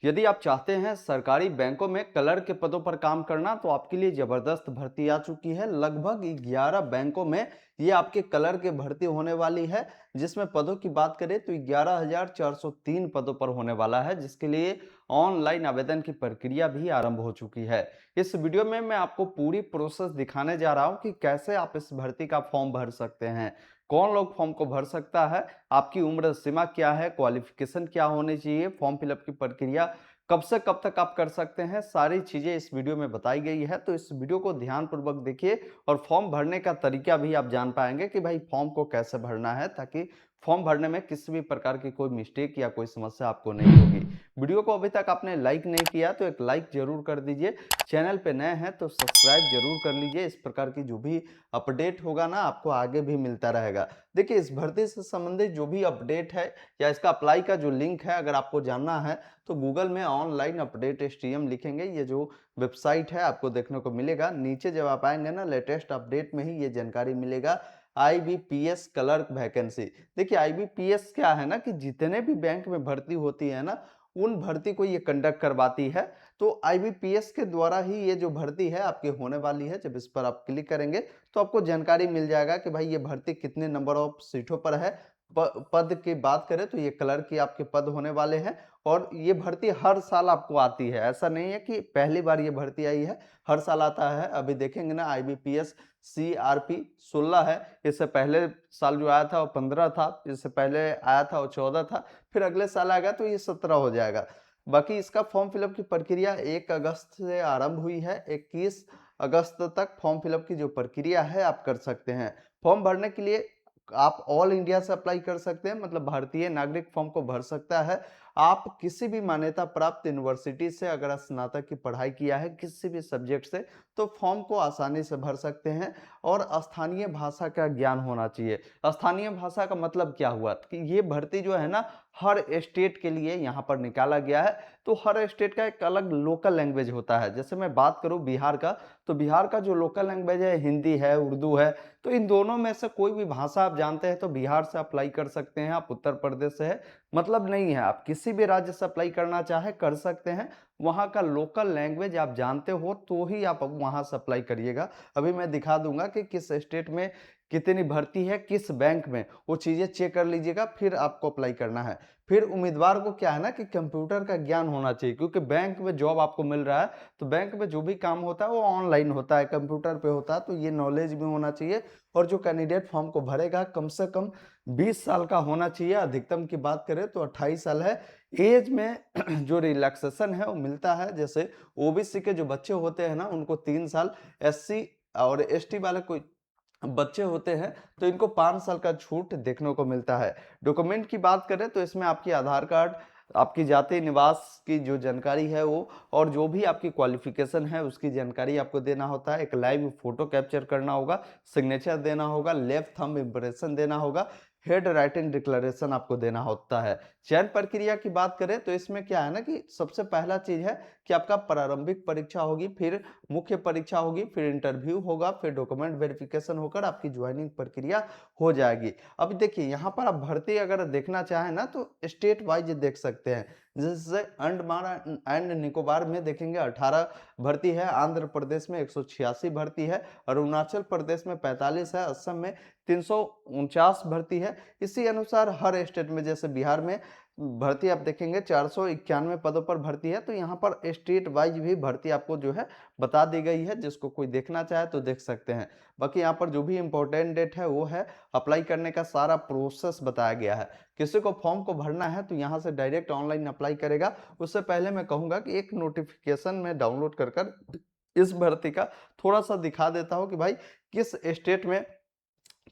यदि आप चाहते हैं सरकारी बैंकों में क्लर्क के पदों पर काम करना तो आपके लिए जबरदस्त भर्ती आ चुकी है। लगभग 11 बैंकों में ये आपके क्लर्क की भर्ती होने वाली है, जिसमें पदों की बात करें तो 11,403 पदों पर होने वाला है, जिसके लिए ऑनलाइन आवेदन की प्रक्रिया भी आरंभ हो चुकी है। इस वीडियो में मैं आपको पूरी प्रोसेस दिखाने जा रहा हूं कि कैसे आप इस भर्ती का फॉर्म भर सकते हैं, कौन लोग फॉर्म को भर सकता है, आपकी उम्र सीमा क्या है, क्वालिफिकेशन क्या होनी चाहिए, फॉर्म फिलअप की प्रक्रिया कब से कब तक आप कर सकते हैं, सारी चीजें इस वीडियो में बताई गई है। तो इस वीडियो को ध्यानपूर्वक देखिए और फॉर्म भरने का तरीका भी आप जान पाएंगे कि भाई फॉर्म को कैसे भरना है, ताकि फॉर्म भरने में किसी भी प्रकार की कोई मिस्टेक या कोई समस्या आपको नहीं होगी। वीडियो को अभी तक आपने लाइक नहीं किया तो एक लाइक जरूर कर दीजिए। चैनल पे नए हैं तो सब्सक्राइब जरूर कर लीजिए। इस प्रकार की जो भी अपडेट होगा ना, आपको आगे भी मिलता रहेगा। देखिए, इस भर्ती से संबंधित जो भी अपडेट है या इसका अप्लाई का जो लिंक है, अगर आपको जानना है तो गूगल में ऑनलाइन अपडेट एसटीएम लिखेंगे, ये जो वेबसाइट है आपको देखने को मिलेगा। नीचे जब आप आएंगे ना, लेटेस्ट अपडेट में ही ये जानकारी मिलेगा। IBPS clerk vacancy. देखिए, आईबीपीएस क्या है ना कि जितने भी बैंक में भर्ती होती है ना, उन भर्ती को ये कंडक्ट करवाती है। तो आईबीपीएस के द्वारा ही ये जो भर्ती है आपकी होने वाली है। जब इस पर आप क्लिक करेंगे तो आपको जानकारी मिल जाएगा कि भाई ये भर्ती कितने नंबर ऑफ सीटों पर है। पद की बात करें तो ये क्लर्क के आपके पद होने वाले हैं और ये भर्ती हर साल आपको आती है। ऐसा नहीं है कि पहली बार ये भर्ती आई है, हर साल आता है। अभी देखेंगे ना, आईबीपीएस सीआरपी 16 है। इससे पहले साल जो आया था वो 15 था, इससे पहले आया था वो 14 था, फिर अगले साल आएगा तो ये 17 हो जाएगा। बाकी इसका फॉर्म फिलअप की प्रक्रिया 1 अगस्त से आरंभ हुई है। 21 अगस्त तक फॉर्म फिलअप की जो प्रक्रिया है आप कर सकते हैं। फॉर्म भरने के लिए आप ऑल इंडिया से अप्लाई कर सकते हैं, मतलब भारतीय नागरिक फॉर्म को भर सकता है। आप किसी भी मान्यता प्राप्त यूनिवर्सिटी से अगर स्नातक की पढ़ाई किया है किसी भी सब्जेक्ट से, तो फॉर्म को आसानी से भर सकते हैं। और स्थानीय भाषा का ज्ञान होना चाहिए। स्थानीय भाषा का मतलब क्या हुआ कि ये भर्ती जो है ना, हर स्टेट के लिए यहाँ पर निकाला गया है। तो हर स्टेट का एक अलग लोकल लैंग्वेज होता है। जैसे मैं बात करूँ बिहार का, तो बिहार का जो लोकल लैंग्वेज है हिंदी है, उर्दू है। तो इन दोनों में से कोई भी भाषा आप जानते हैं तो बिहार से अप्लाई कर सकते हैं। आप उत्तर प्रदेश से है मतलब नहीं है, आप किसी भी राज्य से अप्लाई करना चाहे कर सकते हैं। वहाँ का लोकल लैंग्वेज आप जानते हो तो ही आप वहाँ से अप्लाई करिएगा। अभी मैं दिखा दूंगा कि किस स्टेट में कितनी भर्ती है, किस बैंक में, वो चीज़ें चेक कर लीजिएगा, फिर आपको अप्लाई करना है। फिर उम्मीदवार को क्या है ना कि कंप्यूटर का ज्ञान होना चाहिए, क्योंकि बैंक में जॉब आपको मिल रहा है तो बैंक में जो भी काम होता है वो ऑनलाइन होता है, कंप्यूटर पे होता है। तो ये नॉलेज भी होना चाहिए। और जो कैंडिडेट फॉर्म को भरेगा कम से कम 20 साल का होना चाहिए। अधिकतम की बात करें तो 28 साल है। एज में जो रिलैक्सेशन है वो मिलता है। जैसे ओबीसी के जो बच्चे होते हैं ना, उनको 3 साल, एससी और एसटी वाले कोई बच्चे होते हैं तो इनको 5 साल का छूट देखने को मिलता है। डॉक्यूमेंट की बात करें तो इसमें आपकी आधार कार्ड, आपकी जाति निवास की जो जानकारी है वो, और जो भी आपकी क्वालिफिकेशन है उसकी जानकारी आपको देना होता है। एक लाइव फोटो कैप्चर करना होगा, सिग्नेचर देना होगा, लेफ्ट थंब इम्प्रेशन देना होगा, हेड राइटिंग डिक्लेरेशन आपको देना होता है। चयन प्रक्रिया की बात करें तो इसमें क्या है ना कि सबसे पहला चीज है कि आपका प्रारंभिक परीक्षा होगी, फिर मुख्य परीक्षा होगी, फिर इंटरव्यू होगा, फिर डॉक्यूमेंट वेरिफिकेशन होकर आपकी ज्वाइनिंग प्रक्रिया हो जाएगी। अब देखिए, यहाँ पर आप भर्ती अगर देखना चाहें ना तो स्टेट वाइज देख सकते हैं। जैसे अंडमान एंड निकोबार में देखेंगे 18 भर्ती है, आंध्र प्रदेश में 186 भर्ती है, अरुणाचल प्रदेश में 45 है, असम में 349 भर्ती है। इसी अनुसार हर स्टेट में, जैसे बिहार में भर्ती आप देखेंगे 491 पदों पर भर्ती है। तो यहाँ पर स्टेट वाइज भी भर्ती आपको जो है बता दी गई है, जिसको कोई देखना चाहे तो देख सकते हैं। बाकी यहाँ पर जो भी इंपॉर्टेंट डेट है वो है, अप्लाई करने का सारा प्रोसेस बताया गया है। किसी को फॉर्म को भरना है तो यहाँ से डायरेक्ट ऑनलाइन अप्लाई करेगा। उससे पहले मैं कहूँगा कि एक नोटिफिकेशन में डाउनलोड कर कर इस भर्ती का थोड़ा सा दिखा देता हूँ कि भाई किस स्टेट में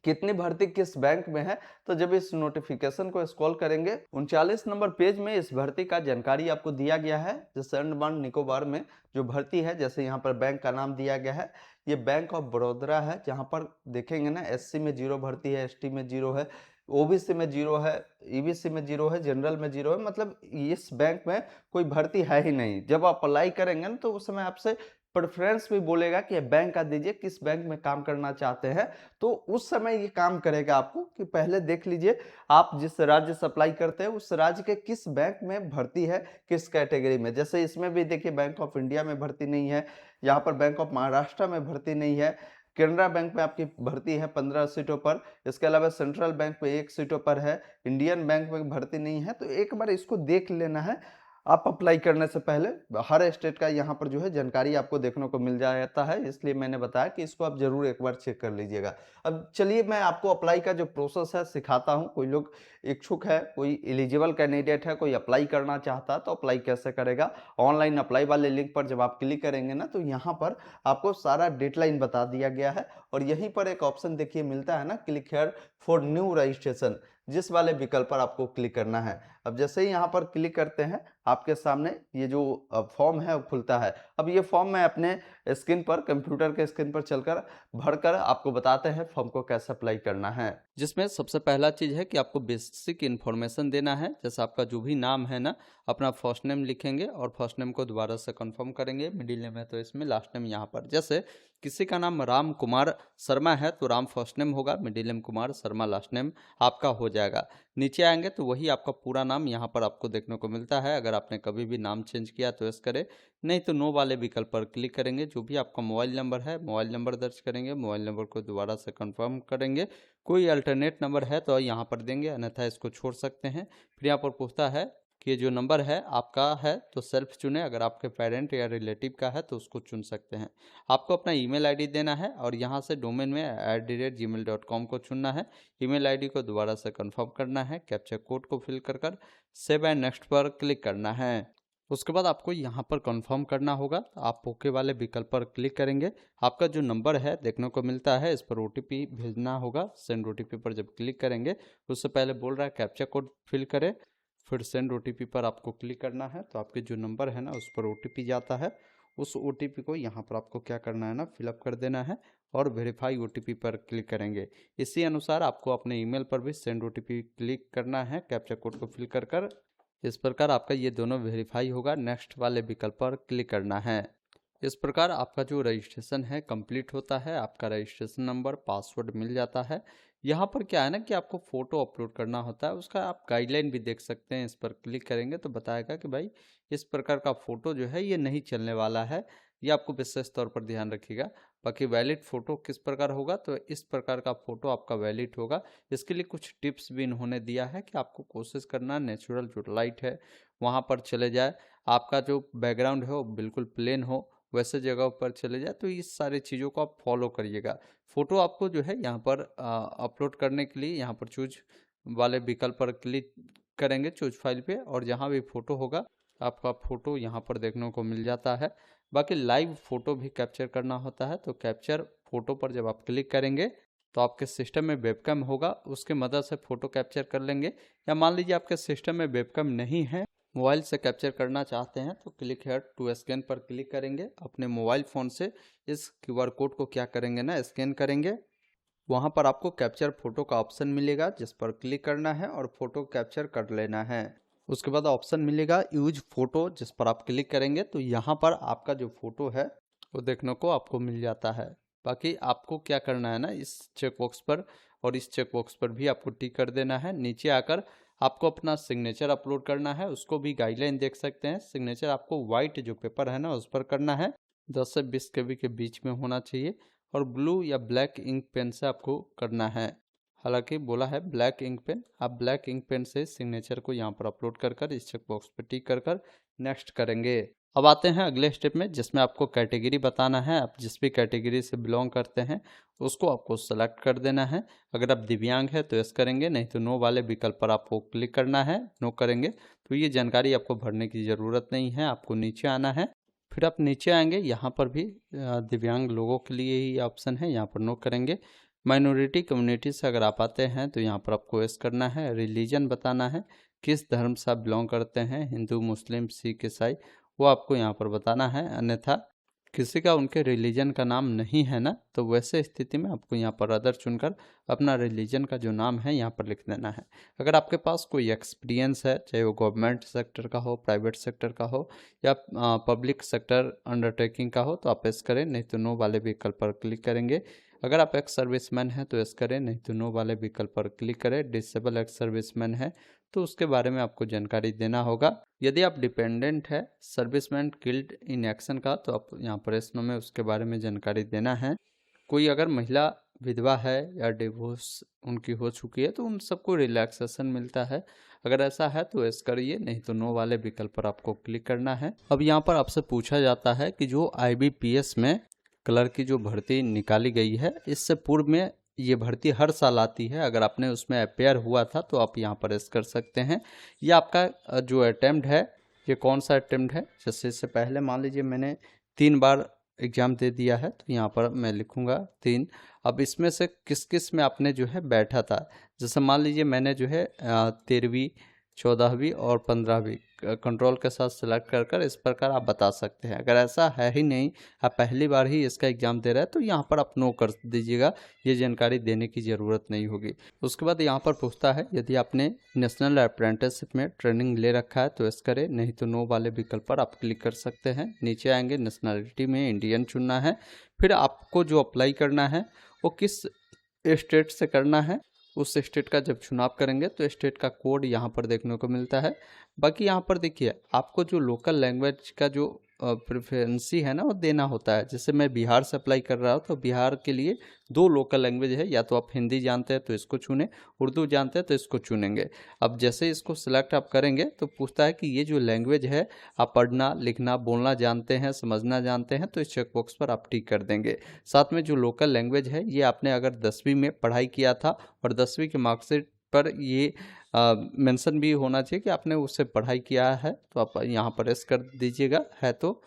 कितनी भर्ती किस बैंक में है। तो जब इस नोटिफिकेशन को स्क्रॉल करेंगे, 39 नंबर पेज में इस भर्ती का जानकारी आपको दिया गया है। जैसे अंडमान निकोबार में जो भर्ती है, जैसे यहाँ पर बैंक का नाम दिया गया है, ये बैंक ऑफ बड़ौदा है। जहाँ पर देखेंगे ना, एससी में 0 भर्ती है, एसटी में 0 है, ओबीसी में 0 है, ईबीसी में 0 है, जनरल में 0 है। मतलब इस बैंक में कोई भर्ती है ही नहीं। जब आप अप्लाई करेंगे ना तो उस समय आपसे प्रेफरेंस भी बोलेगा कि बैंक का दीजिए, किस बैंक में काम करना चाहते हैं। तो उस समय ये काम करेगा आपको कि पहले देख लीजिए आप जिस राज्य से अप्लाई करते हैं उस राज्य के किस बैंक में भर्ती है, किस कैटेगरी में। जैसे इसमें भी देखिए बैंक ऑफ इंडिया में भर्ती नहीं है, यहाँ पर बैंक ऑफ महाराष्ट्र में भर्ती नहीं है, केनरा बैंक में आपकी भर्ती है 15 सीटों पर, इसके अलावा सेंट्रल बैंक में 1 सीटों पर है, इंडियन बैंक में भर्ती नहीं है। तो एक बार इसको देख लेना है आप अप्लाई करने से पहले। हर स्टेट का यहाँ पर जो है जानकारी आपको देखने को मिल जाता है, इसलिए मैंने बताया कि इसको आप जरूर एक बार चेक कर लीजिएगा। अब चलिए मैं आपको अप्लाई का जो प्रोसेस है सिखाता हूँ। कोई लोग इच्छुक है, कोई एलिजिबल कैंडिडेट है, कोई अप्लाई करना चाहता है तो अप्लाई कैसे करेगा। ऑनलाइन अप्लाई वाले लिंक पर जब आप क्लिक करेंगे ना तो यहाँ पर आपको सारा डेडलाइन बता दिया गया है, और यहीं पर एक ऑप्शन देखिए मिलता है ना, click here for new registration, जिस वाले विकल्प पर आपको क्लिक करना है। अब जैसे ही यहाँ पर क्लिक करते हैं आपके सामने ये जो फॉर्म है वो खुलता है। अब ये फॉर्म मैं अपने स्क्रीन पर, कंप्यूटर के स्क्रीन पर चलकर भरकर आपको बताते हैं फॉर्म को कैसे अप्लाई करना है। जिसमें सबसे पहला चीज है कि आपको बेसिक इन्फॉर्मेशन देना है। जैसे आपका जो भी नाम है ना, अपना फर्स्ट नेम लिखेंगे और फर्स्ट नेम को दोबारा से कंफर्म करेंगे, मिडिल नेम है तो इसमें, लास्ट नेम यहाँ पर। जैसे किसी का नाम राम कुमार शर्मा है तो राम फर्स्ट नेम होगा, middle name Kumar, Sharma last name आपका हो जाएगा। नीचे आएंगे तो वही आपका पूरा नाम यहाँ पर आपको देखने को मिलता है। अगर आपने कभी भी नाम चेंज किया तो यस करें, नहीं तो नो वाले विकल्प पर क्लिक करेंगे। जो भी आपका मोबाइल नंबर है, मोबाइल नंबर दर्ज करेंगे, मोबाइल नंबर को दोबारा से कंफर्म करेंगे। कोई अल्टरनेट नंबर है तो यहाँ पर देंगे, अन्यथा इसको छोड़ सकते हैं। फिर यहाँ पर पूछता है कि ये जो नंबर है आपका है तो सेल्फ चुने, अगर आपके पेरेंट या रिलेटिव का है तो उसको चुन सकते हैं। आपको अपना ईमेल आईडी देना है और यहाँ से डोमेन में @gmail.com को चुनना है। ईमेल आईडी को दोबारा से कंफर्म करना है, कैप्चा कोड को फिल कर सेव एंड नेक्स्ट पर क्लिक करना है। उसके बाद आपको यहाँ पर कंफर्म करना होगा, आप ओके वाले विकल्प पर क्लिक करेंगे। आपका जो नंबर है देखने को मिलता है, इस पर ओटीपी भेजना होगा। सेंड ओटीपी पर जब क्लिक करेंगे उससे पहले बोल रहा है कैप्चा कोड फिल करें, फिर सेंड ओटीपी पर आपको क्लिक करना है। तो आपके जो नंबर है ना उस पर ओटीपी जाता है, उस ओटीपी को यहाँ पर आपको क्या करना है ना, फिलअप कर देना है और वेरीफाई ओटीपी पर क्लिक करेंगे। इसी अनुसार आपको अपने ईमेल पर भी सेंड ओटीपी क्लिक करना है, कैप्चा कोड को फिल कर। इस प्रकार आपका ये दोनों वेरीफाई होगा, नेक्स्ट वाले विकल्प पर क्लिक करना है। इस प्रकार आपका जो रजिस्ट्रेशन है कंप्लीट होता है, आपका रजिस्ट्रेशन नंबर, पासवर्ड मिल जाता है। यहाँ पर क्या है ना कि आपको फ़ोटो अपलोड करना होता है, उसका आप गाइडलाइन भी देख सकते हैं। इस पर क्लिक करेंगे तो बताएगा कि भाई इस प्रकार का फ़ोटो जो है ये नहीं चलने वाला है, ये आपको विशेष तौर पर ध्यान रखिएगा। बाकी वैलिड फ़ोटो किस प्रकार होगा, तो इस प्रकार का फ़ोटो आपका वैलिड होगा। इसके लिए कुछ टिप्स भी इन्होंने दिया है कि आपको कोशिश करना नेचुरल जो लाइट है वहाँ पर चले जाए, आपका जो बैकग्राउंड है वो बिल्कुल प्लेन हो, वैसे जगह पर चले जाए। तो इस सारी चीज़ों को आप फॉलो करिएगा। फ़ोटो आपको जो है यहाँ पर अपलोड करने के लिए यहाँ पर चूज वाले विकल्प पर क्लिक करेंगे, चूज फाइल पे, और जहाँ भी फ़ोटो होगा आपका फ़ोटो यहाँ पर देखने को मिल जाता है। बाकी लाइव फ़ोटो भी कैप्चर करना होता है, तो कैप्चर फ़ोटो पर जब आप क्लिक करेंगे तो आपके सिस्टम में वेबकैम होगा, उसके मदद से फ़ोटो कैप्चर कर लेंगे। या मान लीजिए आपके सिस्टम में वेबकैम नहीं है, मोबाइल से कैप्चर करना चाहते हैं, तो क्लिक हेयर टू स्कैन पर क्लिक करेंगे। अपने मोबाइल फ़ोन से इस क्यूआर कोड को क्या करेंगे ना, स्कैन करेंगे। वहाँ पर आपको कैप्चर फ़ोटो का ऑप्शन मिलेगा, जिस पर क्लिक करना है और फ़ोटो कैप्चर कर लेना है। उसके बाद ऑप्शन मिलेगा यूज फ़ोटो, जिस पर आप क्लिक करेंगे तो यहाँ पर आपका जो फ़ोटो है वो देखने को आपको मिल जाता है। बाकी आपको क्या करना है ना, इस चेक बॉक्स पर और इस चेक बॉक्स पर भी आपको टिक कर देना है। नीचे आकर आपको अपना सिग्नेचर अपलोड करना है, उसको भी गाइडलाइन देख सकते हैं। सिग्नेचर आपको वाइट जो पेपर है ना उस पर करना है, 10 से 20 केबी के बीच में होना चाहिए, और ब्लू या ब्लैक इंक पेन से आपको करना है। हालांकि बोला है ब्लैक इंक पेन, आप ब्लैक इंक पेन से सिग्नेचर को यहाँ पर अपलोड कर इस चेक बॉक्स पर टिक कर नेक्स्ट करेंगे। अब आते हैं अगले स्टेप में, जिसमें आपको कैटेगरी बताना है। आप जिस भी कैटेगरी से बिलोंग करते हैं उसको आपको सेलेक्ट कर देना है। अगर आप दिव्यांग है तो यस करेंगे, नहीं तो नो वाले विकल्प पर आपको क्लिक करना है। नो करेंगे तो ये जानकारी आपको भरने की ज़रूरत नहीं है, आपको नीचे आना है। फिर आप नीचे आएंगे, यहाँ पर भी दिव्यांग लोगों के लिए ही ऑप्शन है, यहाँ पर नो करेंगे। माइनॉरिटी कम्युनिटी से अगर आप आते हैं तो यहाँ पर आपको यस करना है। रिलीजन बताना है, किस धर्म से आप बिलोंग करते हैं, हिंदू, मुस्लिम, सिख, ईसाई, वो आपको यहाँ पर बताना है। अन्यथा किसी का उनके रिलीजन का नाम नहीं है ना, तो वैसे स्थिति में आपको यहाँ पर अदर चुनकर अपना रिलीजन का जो नाम है यहाँ पर लिख देना है। अगर आपके पास कोई एक्सपीरियंस है, चाहे वो गवर्नमेंट सेक्टर का हो, प्राइवेट सेक्टर का हो या पब्लिक सेक्टर अंडरटेकिंग का हो, तो आप यस करें, नहीं तो नो वाले विकल्प पर क्लिक करेंगे। अगर आप एक्स सर्विसमैन हैं तो यस करें, नहीं तो नो वाले विकल्प पर क्लिक करें। डिसेबल एक्स सर्विसमैन है तो उसके बारे में आपको जानकारी देना होगा। यदि आप डिपेंडेंट है सर्विसमैन किल्ड इन एक्शन का, तो आप यहाँ पर यस नो में उसके बारे में जानकारी देना है। कोई अगर महिला विधवा है या डिवोर्स उनकी हो चुकी है तो उन सबको रिलैक्सेशन मिलता है। अगर ऐसा है तो यस करिए, नहीं तो नो वाले विकल्प पर आपको क्लिक करना है। अब यहाँ पर आपसे पूछा जाता है कि जो IBPS में क्लर्क की जो भर्ती निकाली गई है, इससे पूर्व में ये भर्ती हर साल आती है। अगर आपने उसमें अपेयर हुआ था तो आप यहाँ पर यस कर सकते हैं। ये आपका जो अटेम्प्ट है, ये कौन सा अटेम्प्ट है। जैसे इससे पहले मान लीजिए मैंने 3 बार एग्ज़ाम दे दिया है, तो यहाँ पर मैं लिखूँगा 3। अब इसमें से किस किस में आपने जो है बैठा था। जैसे मान लीजिए मैंने जो है 13वीं 14वीं और 15वीं कंट्रोल के साथ सिलेक्ट कर कर इस प्रकार आप बता सकते हैं। अगर ऐसा है ही नहीं, आप पहली बार ही इसका एग्ज़ाम दे रहे हैं, तो यहाँ पर आप नो कर दीजिएगा, ये जानकारी देने की ज़रूरत नहीं होगी। उसके बाद यहाँ पर पूछता है यदि आपने नेशनल अप्रेंटिसशिप में ट्रेनिंग ले रखा है तो यस करें, नहीं तो नो वाले विकल्प पर आप क्लिक कर सकते हैं। नीचे आएंगे, नेशनलिटी में इंडियन चुनना है। फिर आपको जो अप्लाई करना है वो किस स्टेट से करना है, उस स्टेट का जब चुनाव करेंगे तो स्टेट का कोड यहाँ पर देखने को मिलता है। बाकी यहाँ पर देखिए आपको जो लोकल लैंग्वेज का जो प्रेफरेंसी है ना वो देना होता है। जैसे मैं बिहार से अप्लाई कर रहा हूँ तो बिहार के लिए 2 लोकल लैंग्वेज है, या तो आप हिंदी जानते हैं तो इसको चुनें, उर्दू जानते हैं तो इसको चुनेंगे। अब जैसे इसको सिलेक्ट आप करेंगे तो पूछता है कि ये जो लैंग्वेज है आप पढ़ना लिखना बोलना जानते हैं, समझना जानते हैं, तो इस चेकबॉक्स पर आप टिक कर देंगे। साथ में जो लोकल लैंग्वेज है ये आपने अगर 10वीं में पढ़ाई किया था और 10वीं की मार्कशीट पर ये मेंशन भी होना चाहिए कि आपने उससे पढ़ाई किया है, तो आप यहाँ पर यस कर दीजिएगा है तो।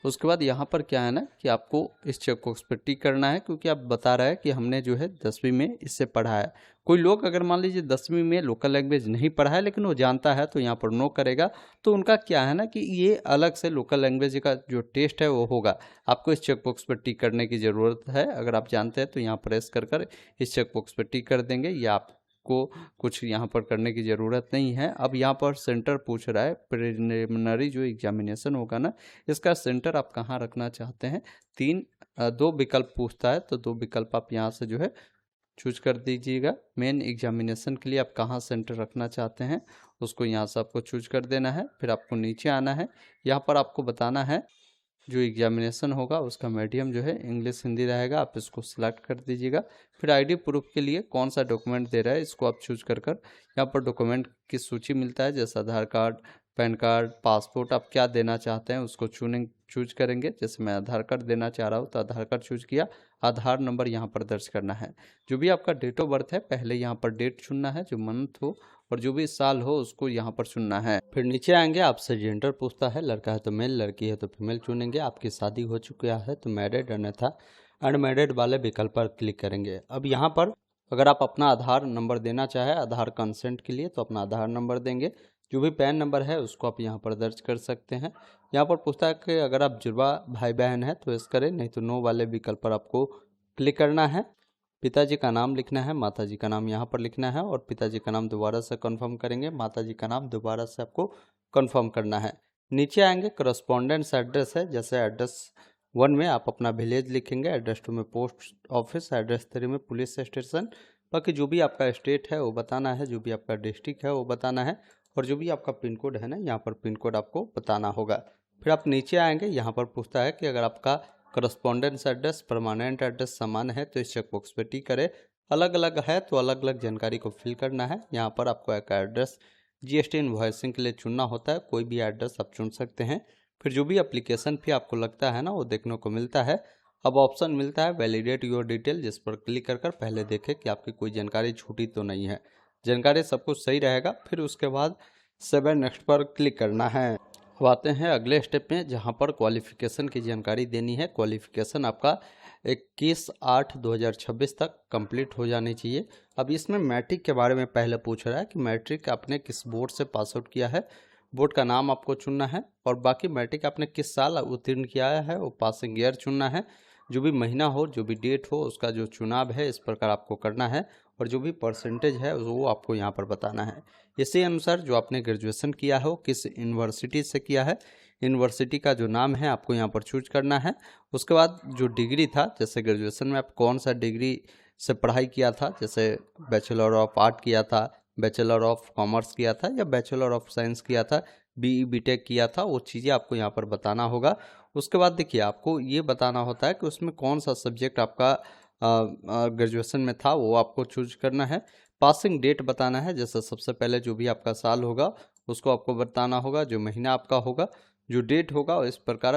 उसके बाद यहाँ पर क्या है ना कि आपको इस चेकबॉक्स पर टिक करना है, क्योंकि आप बता रहा है कि हमने जो है 10वीं में इससे पढ़ा है। कोई लोग अगर मान लीजिए 10वीं में लोकल लैंग्वेज नहीं पढ़ा है लेकिन वो जानता है तो यहाँ पर नो करेगा, तो उनका क्या है ना कि ये अलग से लोकल लैंग्वेज का जो टेस्ट है वो होगा। आपको इस चेकबॉक्स पर टिक करने की ज़रूरत है। अगर आप जानते हैं तो यहाँ प्रेस कर कर इस चेकबॉक्स पर टिक कर देंगे, या आप को कुछ यहाँ पर करने की ज़रूरत नहीं है। अब यहाँ पर सेंटर पूछ रहा है, प्रिलिमिनरी जो एग्जामिनेशन होगा ना इसका सेंटर आप कहाँ रखना चाहते हैं। 2 विकल्प पूछता है, तो 2 विकल्प आप यहाँ से जो है चूज कर दीजिएगा। मेन एग्जामिनेशन के लिए आप कहाँ सेंटर रखना चाहते हैं उसको यहाँ से आपको चूज कर देना है। फिर आपको नीचे आना है, यहाँ पर आपको बताना है जो एग्जामिनेशन होगा उसका मीडियम जो है इंग्लिश हिंदी रहेगा, आप इसको सिलेक्ट कर दीजिएगा। फिर आईडी प्रूफ के लिए कौन सा डॉक्यूमेंट दे रहा है इसको आप चूज कर यहाँ पर डॉक्यूमेंट की सूची मिलता है, जैसे आधार कार्ड, पैन कार्ड, पासपोर्ट, आप क्या देना चाहते हैं उसको चूज करेंगे। जैसे मैं आधार कार्ड देना चाह रहा हूँ तो आधार कार्ड चूज किया। आधार नंबर यहाँ पर दर्ज करना है। जो भी आपका डेट ऑफ बर्थ है पहले यहाँ पर डेट चुनना है, जो मंथ हो, और जो भी साल हो उसको यहाँ पर चुनना है। फिर नीचे आएंगे, आपसे जेंडर पूछता है, लड़का है तो मेल, लड़की है तो फीमेल चुनेंगे। आपकी शादी हो चुकी है तो मैरिड, अन्यथा अनमैरिड वाले विकल्प पर क्लिक करेंगे। अब यहाँ पर अगर आप अपना आधार नंबर देना चाहें आधार कंसेंट के लिए तो अपना आधार नंबर देंगे। जो भी पैन नंबर है उसको आप यहाँ पर दर्ज कर सकते हैं। यहाँ पर पूछता है कि अगर आप जुड़वा भाई बहन है तो यस करें, नहीं तो नो वाले विकल्प पर आपको क्लिक करना है। पिताजी का नाम लिखना है, माताजी का नाम यहाँ पर लिखना है, और पिताजी का नाम दोबारा से कंफर्म करेंगे, माताजी का नाम दोबारा से आपको कंफर्म करना है। नीचे आएंगे, करस्पॉन्डेंस एड्रेस है, जैसे एड्रेस 1 में आप अपना विलेज लिखेंगे, एड्रेस 2 में पोस्ट ऑफिस, एड्रेस 3 में पुलिस स्टेशन। बाकी जो भी आपका स्टेट है वो बताना है, जो भी आपका डिस्ट्रिक्ट है वो बताना है, और जो भी आपका पिन कोड है ना यहाँ पर पिन कोड आपको बताना होगा। फिर आप नीचे आएंगे, यहाँ पर पूछता है कि अगर आपका करस्पॉन्डेंस एड्रेस परमानेंट एड्रेस समान है तो इस चेकबॉक्स पे टिक करें। अलग अलग है तो अलग अलग जानकारी को फिल करना है। यहाँ पर आपको एक एड्रेस GST इनवॉइसिंग के लिए चुनना होता है, कोई भी एड्रेस आप चुन सकते हैं। फिर जो भी एप्लीकेशन फी आपको लगता है ना वो देखने को मिलता है। अब ऑप्शन मिलता है वैलिडेट योर डिटेल, जिस पर क्लिक कर पहले देखें कि आपकी कोई जानकारी छूटी तो नहीं है। जानकारी सब कुछ सही रहेगा। फिर उसके बाद 7 नेक्स्ट पर क्लिक करना है। अब आते हैं अगले स्टेप में, जहां पर क्वालिफिकेशन की जानकारी देनी है। क्वालिफिकेशन आपका 21/8/2026 तक कंप्लीट हो जानी चाहिए। अब इसमें मैट्रिक के बारे में पहले पूछ रहा है कि मैट्रिक आपने किस बोर्ड से पास आउट किया है। बोर्ड का नाम आपको चुनना है और बाकी मैट्रिक आपने किस साल उत्तीर्ण किया है वो पासिंग ईयर चुनना है। जो भी महीना हो, जो भी डेट हो, उसका जो चुनाव है इस प्रकार आपको करना है और जो भी परसेंटेज है वो आपको यहाँ पर बताना है। इसी अनुसार जो आपने ग्रेजुएशन किया हो किस यूनिवर्सिटी से किया है, यूनिवर्सिटी का जो नाम है आपको यहाँ पर चूज करना है। उसके बाद जो डिग्री था, जैसे ग्रेजुएशन में आप कौन सा डिग्री से पढ़ाई किया था, जैसे बैचलर ऑफ आर्ट किया था, बैचलर ऑफ कॉमर्स किया था या बैचलर ऑफ साइंस किया था, बीई बीटेक किया था, वो चीज़ें आपको यहाँ पर बताना होगा। उसके बाद देखिए आपको ये बताना होता है कि उसमें कौन सा सब्जेक्ट आपका ग्रेजुएशन में था वो आपको चूज करना है। पासिंग डेट बताना है, जैसे सबसे पहले जो भी आपका साल होगा उसको आपको बताना होगा, जो महीना आपका होगा, जो डेट होगा, और इस प्रकार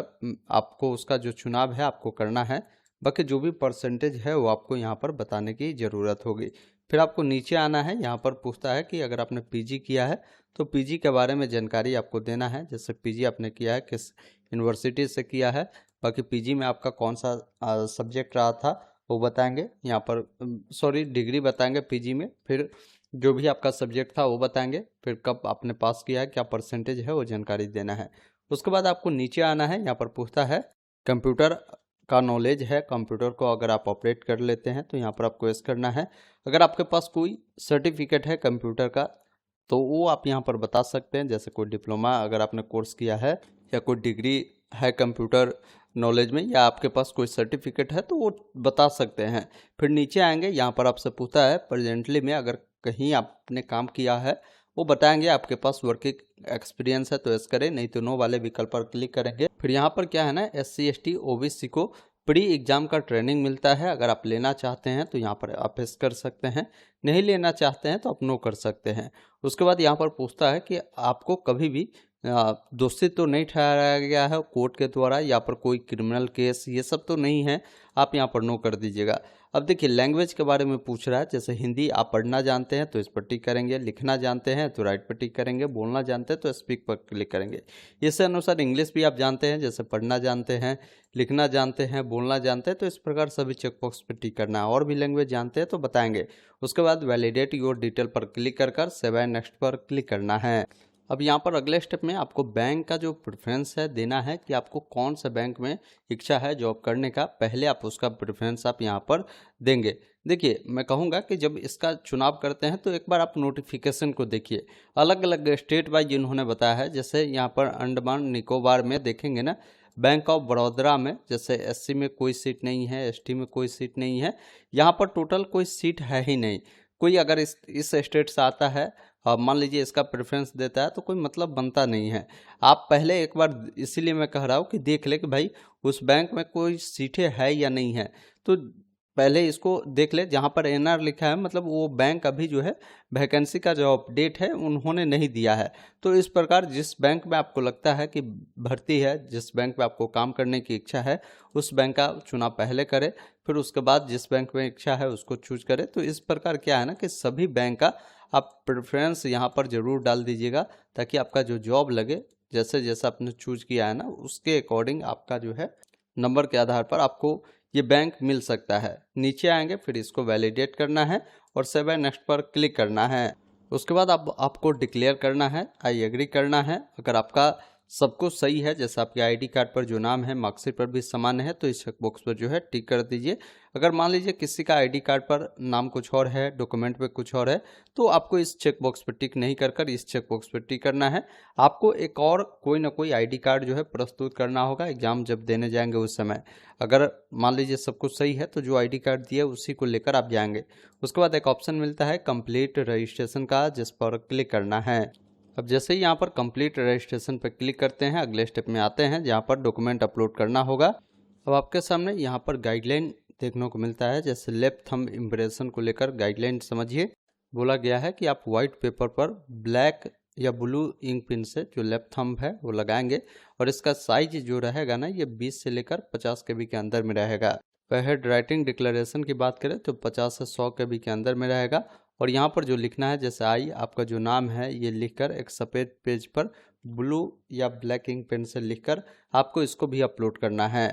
आपको उसका जो चुनाव है आपको करना है। बाकी जो भी परसेंटेज है वो आपको यहाँ पर बताने की ज़रूरत होगी। फिर आपको नीचे आना है, यहाँ पर पूछता है कि अगर आपने पीजी किया है तो पीजी के बारे में जानकारी आपको देना है, जैसे पीजी आपने किया है किस यूनिवर्सिटी से किया है, बाकी पीजी में आपका कौन सा सब्जेक्ट रहा था वो बताएंगे यहाँ पर, सॉरी डिग्री बताएंगे पीजी में, फिर जो भी आपका सब्जेक्ट था वो बताएंगे, फिर कब आपने पास किया है, क्या परसेंटेज है वो जानकारी देना है। उसके बाद आपको नीचे आना है, यहाँ पर पूछता है कंप्यूटर का नॉलेज है, कंप्यूटर को अगर आप ऑपरेट कर लेते हैं तो यहाँ पर आपको यस करना है। अगर आपके पास कोई सर्टिफिकेट है कंप्यूटर का तो वो आप यहाँ पर बता सकते हैं, जैसे कोई डिप्लोमा अगर आपने कोर्स किया है या कोई डिग्री है कंप्यूटर नॉलेज में या आपके पास कोई सर्टिफिकेट है तो वो बता सकते हैं। फिर नीचे आएंगे, यहाँ पर आपसे पूछता है प्रेजेंटली में अगर कहीं आपने काम किया है वो बताएंगे, आपके पास वर्किंग एक्सपीरियंस है तो यस करें, नहीं तो नो वाले विकल्प पर क्लिक करेंगे। फिर यहाँ पर क्या है ना, SC ST OBC को प्री एग्जाम का ट्रेनिंग मिलता है, अगर आप लेना चाहते हैं तो यहाँ पर आप यस कर सकते हैं, नहीं लेना चाहते हैं तो आप नो कर सकते हैं। उसके बाद यहाँ पर पूछता है कि आपको कभी भी दोषी तो नहीं ठहराया गया है कोर्ट के द्वारा या पर कोई क्रिमिनल केस ये सब तो नहीं है, आप यहाँ पर नो कर दीजिएगा। अब देखिए लैंग्वेज के बारे में पूछ रहा है, जैसे हिंदी आप पढ़ना जानते हैं तो इस पर टिक करेंगे, लिखना जानते हैं तो राइट पर टिक करेंगे, बोलना जानते हैं तो स्पीक पर क्लिक करेंगे। इसी अनुसार इंग्लिश भी आप जानते हैं, जैसे पढ़ना जानते हैं, लिखना जानते हैं, बोलना जानते हैं तो इस प्रकार सभी चेकबॉक्स पर टिक करना है। और भी लैंग्वेज जानते हैं तो बताएंगे। उसके बाद वैलिडेट योर डिटेल पर क्लिक कर सेव एंड नेक्स्ट पर क्लिक करना है। अब यहाँ पर अगले स्टेप में आपको बैंक का जो प्रेफरेंस है देना है कि आपको कौन सा बैंक में इच्छा है जॉब करने का, पहले आप उसका प्रेफरेंस आप यहाँ पर देंगे। देखिए मैं कहूँगा कि जब इसका चुनाव करते हैं तो एक बार आप नोटिफिकेशन को देखिए, अलग अलग स्टेट वाइज इन्होंने बताया है। जैसे यहाँ पर अंडमान निकोबार में देखेंगे ना, बैंक ऑफ बड़ौदा में जैसे SC में कोई सीट नहीं है, ST में कोई सीट नहीं है, यहाँ पर टोटल कोई सीट है ही नहीं। कोई अगर इस स्टेट से आता है मान लीजिए इसका प्रेफरेंस देता है तो कोई मतलब बनता नहीं है। आप पहले एक बार, इसीलिए मैं कह रहा हूँ कि देख ले कि भाई उस बैंक में कोई सीटें है या नहीं है, तो पहले इसको देख ले। जहाँ पर NR लिखा है मतलब वो बैंक अभी जो है वैकेंसी का जो अपडेट है उन्होंने नहीं दिया है। तो इस प्रकार जिस बैंक में आपको लगता है कि भर्ती है, जिस बैंक में आपको काम करने की इच्छा है उस बैंक का चुनाव पहले करें, फिर उसके बाद जिस बैंक में इच्छा है उसको चूज करें। तो इस प्रकार क्या है ना कि सभी बैंक का आप प्रेफरेंस यहाँ पर जरूर डाल दीजिएगा, ताकि आपका जो जॉब लगे जैसे जैसा आपने चूज किया है ना उसके अकॉर्डिंग आपका जो है नंबर के आधार पर आपको ये बैंक मिल सकता है। नीचे आएंगे, फिर इसको वैलिडेट करना है और सेव एंड नेक्स्ट पर क्लिक करना है। उसके बाद आपको डिक्लेयर करना है, आई एग्री करना है। अगर आपका सब कुछ सही है, जैसे आपके आईडी कार्ड पर जो नाम है मार्कशीट पर भी समान है, तो इस चेकबॉक्स पर जो है टिक कर दीजिए। अगर मान लीजिए किसी का आईडी कार्ड पर नाम कुछ और है, डॉक्यूमेंट पे कुछ और है, तो आपको इस चेकबॉक्स पर टिक नहीं कर इस चेकबॉक्स पर टिक करना है। आपको एक और कोई ना कोई आईडी कार्ड जो है प्रस्तुत करना होगा एग्जाम जब देने जाएंगे उस समय। अगर मान लीजिए सब कुछ सही है तो जो आईडी कार्ड दिया उसी को लेकर आप जाएंगे। उसके बाद एक ऑप्शन मिलता है कंप्लीट रजिस्ट्रेशन का, जिस पर क्लिक करना है। अब जैसे ही यहाँ पर कंप्लीट रजिस्ट्रेशन पर क्लिक करते हैं अगले स्टेप में आते हैं जहाँ पर डॉक्यूमेंट अपलोड करना होगा। अब आपके सामने यहाँ पर गाइडलाइन देखने को मिलता है, जैसे लेफ्ट थंब इम्प्रेशन को लेकर गाइडलाइन समझिए। बोला गया है कि आप व्हाइट पेपर पर ब्लैक या ब्लू इंक पिन से जो लेफ्ट थंब है वो लगाएंगे और इसका साइज जो रहेगा ना ये 20 से लेकर 50 KB के अंदर में रहेगा। हेड राइटिंग डिक्लेरेशन की बात करें तो 50 से 100 KB के अंदर में रहेगा। और यहाँ पर जो लिखना है, जैसे आई आपका जो नाम है ये लिखकर एक सफ़ेद पेज पर ब्लू या ब्लैक इंक पेन से लिखकर आपको इसको भी अपलोड करना है।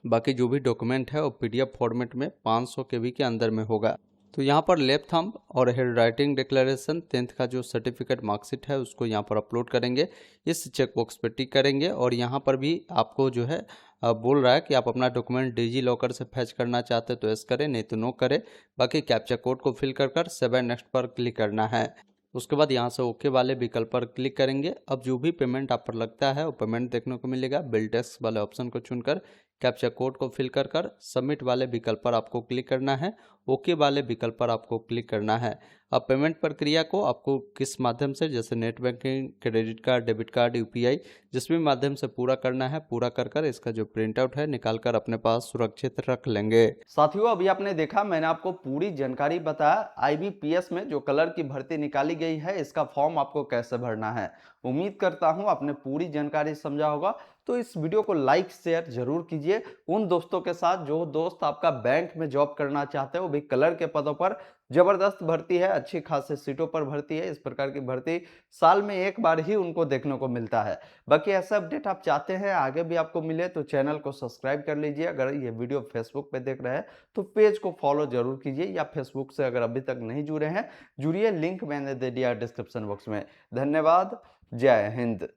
बाकी जो भी डॉक्यूमेंट है वो PDF फॉर्मेट में 500 KB के अंदर में होगा। तो यहाँ पर लेफ्ट थंब और हेड राइटिंग डिक्लेरेशन 10th का जो सर्टिफिकेट मार्कशीट है उसको यहाँ पर अपलोड करेंगे। इस चेक बॉक्स पर टिक करेंगे और यहाँ पर भी आपको जो है बोल रहा है कि आप अपना डॉक्यूमेंट डिजी लॉकर से फैच करना चाहते हैं तो यस करें, नहीं तो नो करें। बाकी कैप्चा कोड को फिल कर सेव नेक्स्ट पर क्लिक करना है। उसके बाद यहाँ से ओके वाले विकल्प पर क्लिक करेंगे। अब जो भी पेमेंट आप पर लगता है वो पेमेंट देखने को मिलेगा। बिल टैक्स वाले ऑप्शन को चुनकर कैप्चा कोड को फिल कर सबमिट वाले विकल्प पर आपको क्लिक करना है। ओके वाले विकल्प पर आपको क्लिक करना है। अब पेमेंट प्रक्रिया को आपको किस माध्यम से, जैसे net banking, credit card, debit card, UPI, जिस भी माध्यम से पूरा करना है पूरा कर इसका जो प्रिंट आउट है निकाल कर अपने पास सुरक्षित रख लेंगे। साथियों, अभी आपने देखा, मैंने आपको पूरी जानकारी बताया आईबीपीएस में जो कलर की भर्ती निकाली गई है इसका फॉर्म आपको कैसे भरना है। उम्मीद करता हूं आपने पूरी जानकारी समझा होगा। तो इस वीडियो को लाइक शेयर जरूर कीजिए उन दोस्तों के साथ जो दोस्त आपका बैंक में जॉब करना चाहते हो, वो भी कलर के पदों पर। जबरदस्त भर्ती है, अच्छी खासी सीटों पर भर्ती है। इस प्रकार की भर्ती साल में एक बार ही उनको देखने को मिलता है। बाकी ऐसा अपडेट आप चाहते हैं आगे भी आपको मिले तो चैनल को सब्सक्राइब कर लीजिए। अगर ये वीडियो फेसबुक पे देख रहे हैं तो पेज को फॉलो जरूर कीजिए, या फेसबुक से अगर अभी तक नहीं जुड़े हैं जुड़िए, लिंक मैंने दे दिया डिस्क्रिप्शन बॉक्स में। धन्यवाद। जय हिंद।